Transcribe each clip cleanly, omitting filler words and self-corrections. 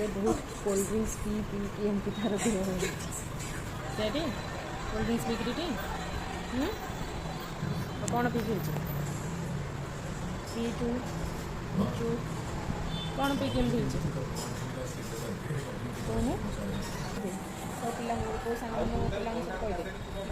से बहुत cold drinks P P कि एमती तार देह हो कोल्ड ड्रिंक्स पीकरी कौन पीकि पी टू कौन पी केमती कहूँ तो पिला कौ सांग पिला कहदे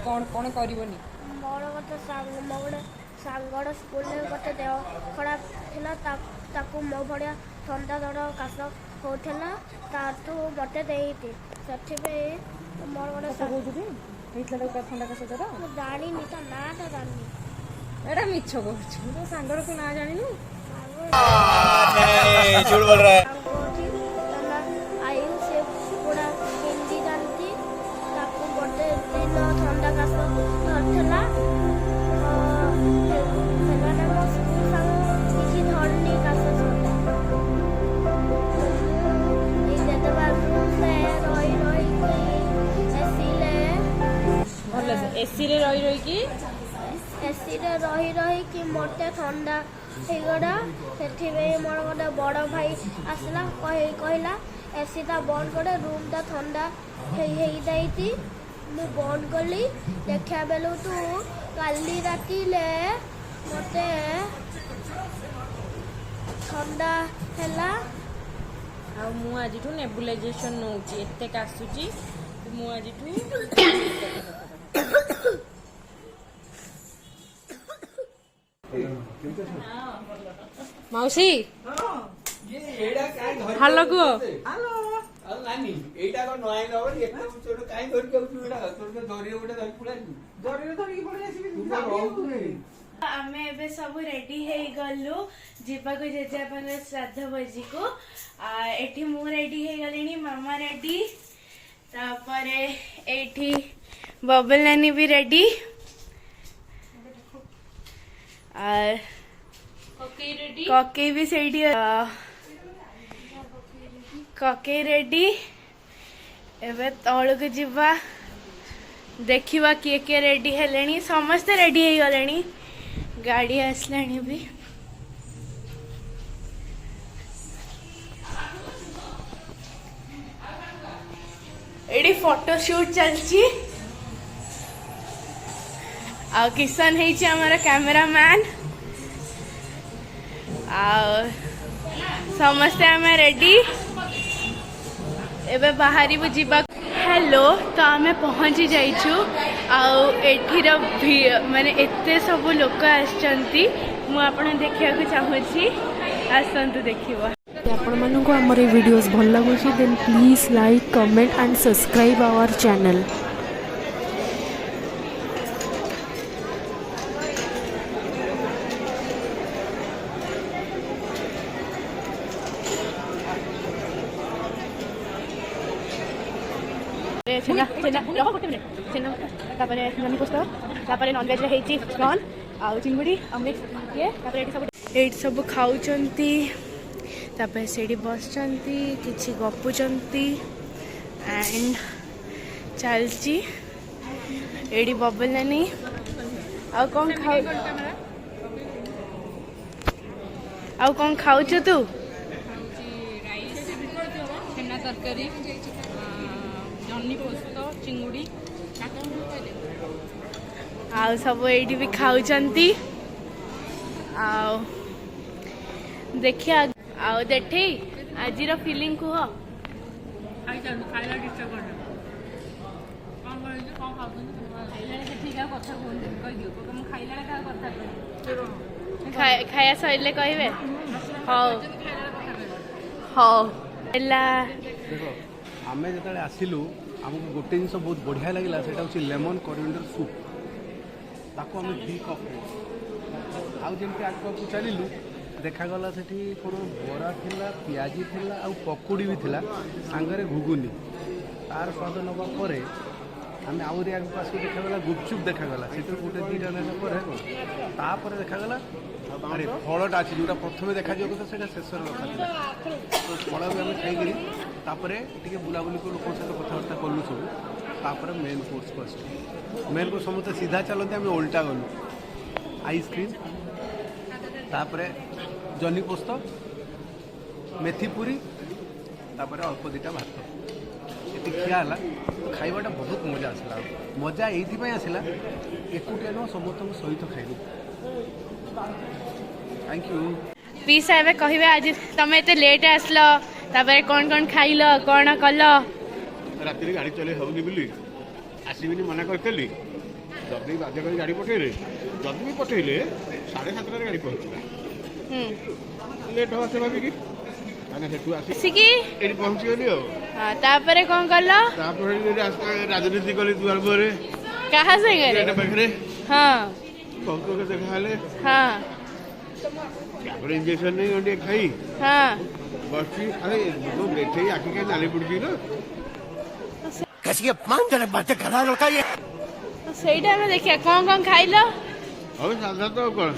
कौन कौन करनी मोर गोटे सांग मो गोटे सांगड़ स्कूल गोटे देह खराब थिला ताकू मो भड़िया ठंडा जड़ काश होता ताठू मत देती से मोर गोटे ठंडा काश जर जानी ता नाटा जानी एटा मिछ कह सांगर को ना जानी झूठ बोल रहा है आई से पूरा हिंदी जानती ताकू गोटे दिन ठंडा काश धरला किसी धरनी काश एसी रे रही कि मत ठंडा होगला से मोर गोटे बड़ भाई आसला कहला एसीटा बंद कर रूमटा ठंडा हो मु बंद कली देखा बेलू तू काली राति मत ठंडा है आज नेबुलाइजेशन नौची एते काशुची मु आज मौसी हेलो को नानी एटा को नय दवर एटा छोट काई धर के उठुडा तोर धरि उडा धरि पुलानी धरि धरि पळे आसी आमे एबे सब रेडी हे गलु जीवा को जेजापन श्राद्ध भोजी को एठी मु रेडी हे गलेनी मामा रेडी तापरे एठी बबल नानी भी रेडी कके भी सेठी कके रेडी एबे तळक जीवा देखिवा किए किए रेडी हेलेनी समस्ते रेडी हे गलेनी गाड़ी आसलानी भी एडी फोटोशूट चलची आ किशन है हमारा कैमरामैन समस्ते आम रेडी एबे बाहरी जीवा हेलो तो आम पहुँची जाइछु आठीर माने एते सब लोक आसचंती मु आपण देखिया चाहूँगी आसतु देखिबा आपण मानक आमर वीडियोस भल लगुच then please like comment and subscribe our channel. छेना छेना रहो गोटे मिनट छेना तापरे नानी पुस्तक तापरे नॉन वेज रे हेची प्रॉन आ चिंगुड़ी अमलेट ये तापरे एट सब खाउचंती तापरे सेडी बसचंती किछि गपुचंती एंड चलची एडी बबल नानी आ कौन खाउछ तू छेना तरकारी जन्नी पोस्त चिंगुड़ी आउ सब एडी भी खाउचंती आउ देखिया आउ देठी आजिर फीलिंग कुह खाइला डिस्टर्ब कर कौन कर कौन खाइला ठीक है कथा कह दियो तुम खाइला का कथा खाया सैले कहबे हां हां एला देखो आमे जतले आसिलु हमको गोटे जिनस बहुत बढ़िया लगिला सेटा होची लेमन कोरिएंडर सूप ताको हम दी कप आउ जेमति आको चलिलु देखा गला सेठी कोन बोरा थिला पियाजी थिला आ पकोड़ी भी थिला सांगरे घुगुनी तार स्वाद नबा परे हमें आउरी आगु पास देखा गला गुपचुप देखा गला सेटर गोटे दीटा नेला परे ता परे देखा गला अरे फलटा अछि जोटा प्रथमे देखा जो तो सेटा शेषर रखा तो फल भी हम खाई करी तापरे टिके बुलाबुली को लोक सहित कथबार्ता कलु सब तापरे मेन कोर्स को आस मेन को समस्त सीधा चलते आम उल्टा गलु आइसक्रीम तापरे जनी पोस्त मेथी पूरी तापर अल्प दुटा भात ये खिया है तो खाइबाटा बहुत मजा आसला मजा ये आसला एकुटिया नुह समस्त सहित खाइलु थैंक यू पीसा एबे कहबे आज तमे एते लेट आसलो तापर कौन खाइल कौन कल राति गाड़ी चले होनी बोली आसबिनी मना करतेली जदि बाध्य कर गाड़ी पठेले जदि भी पठेले 7:30 गाड़ी पहुँचला लेट हो से भाभी की आने सेठू आसिकी एडी पहुँची गली हो हां तापर कौन कल तापर राजनीति कली दुआर पर कहा से गरे एटा बखरे हां कौन को देखा ले हां तापर इंजेक्शन नहीं ओंडे खाई हां बस अरे जो बैठे आके के नाली पड़ती ना कैसी अपमान जनक बातें करा लड़का ये ସେଇଟା ଆମେ ଦେଖିଆ କଣ ଖାଇଲ अब साधा तो कौन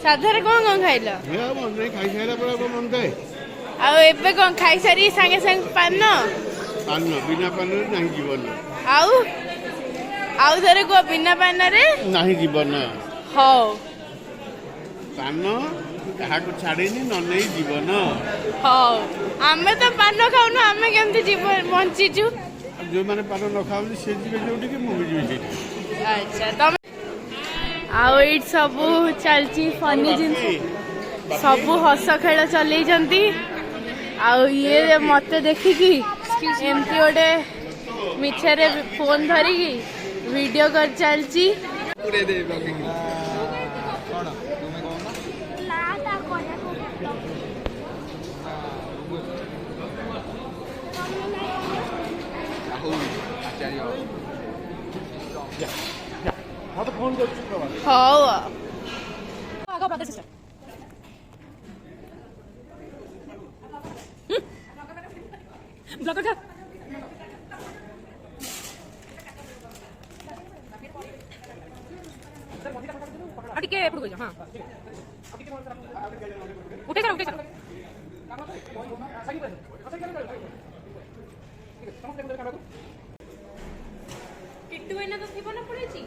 ସାଧାରେ କଣ ଖାଇଲ हे मन नहीं खाई सारा पर मन थे ଆଉ ଏବେ କଣ ଖାଇସାରି ସାଙ୍ଗେ ସାଙ୍ଗେ ପାନ पान बिना पान नहीं जीवन ଆଉ ଥରେ କୁହ ବିନା ପାନରେ नहीं जीवन ହଉ पान कहा को छाड़ेनी न नहीं जीवन ହଉ ଆମେ ତ ପାନ ଖାଉନୁ ଆମେ କେମିତି ବଞ୍ଚିଛୁ जो मैंने पान न खाऊ से जीवे जोटी के मुझे जीवे अच्छा तमे आउ एट सब चलची फनी जिनस सब हस खेल चलैछंती आउ ये मते देखिकी एमती गोटे मिछरे फोन धरिकी वीडियो कर चलची ହଉ ଟିକେ ଏପଟକୁ ଯାଅ ହଁ ଉଠେଇ ସାର किट्टू एना तो थिबो ना पड़ेची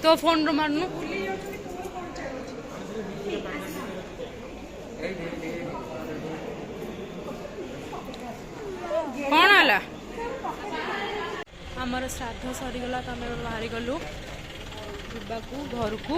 तो फोन रो मारनु कौन आला आमर श्राद्ध सरीगला तो आम बाहरी गलु घर को